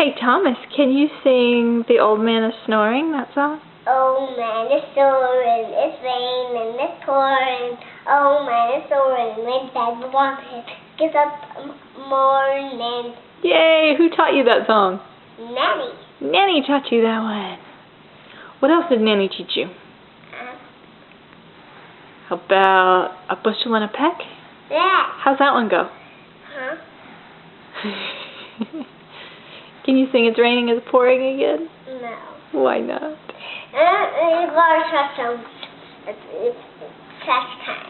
Hey Thomas, can you sing The Old Man is Snoring, that song? Old man is snoring, it's raining, it's pouring. Old man is snoring, when bed wanted, gets up morning. Yay! Who taught you that song? Nanny. Nanny taught you that one. What else did Nanny teach you? How about A Bushel and a Peck? Yeah. How's that one go? Huh? Can you sing It's Raining, It's Pouring again? No. Why not? It's trash time. It's trash time.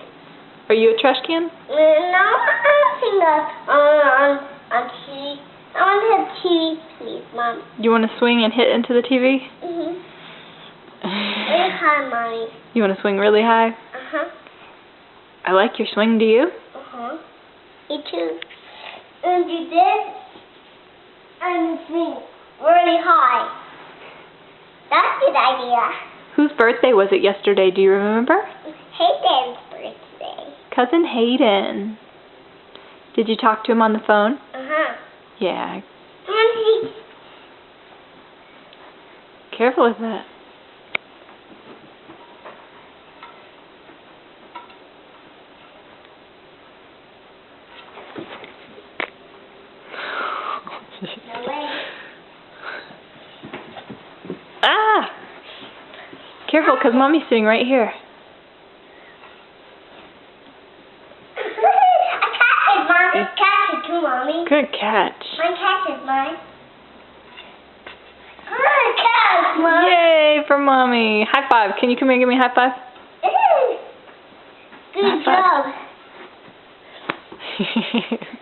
Are you a trash can? No, I'm sing on TV. I want to have TV, please, Mom. You want to swing and hit into the TV? Really high, Mommy. You want to swing really high? Uh-huh. I like your swing, do you? Uh-huh. Me too. And you did? And swing really high. That's a good idea. Whose birthday was it yesterday? Do you remember? Hayden's birthday. Cousin Hayden. Did you talk to him on the phone? Uh-huh. Yeah. And Careful with that. no way. Ah! Careful, because Mommy's sitting right here. I catch it too, Mommy. Good catch. My catch is mine. Good catch, Mom. Yay for Mommy. High five. Can you come here and give me a high five? Good High job.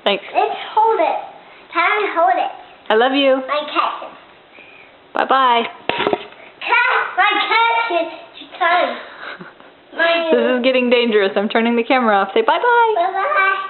Thanks. Let's hold it. Time to hold it. I love you. My catch. Bye-bye. My catch is time. This is getting dangerous. I'm turning the camera off. Say bye-bye. Bye-bye.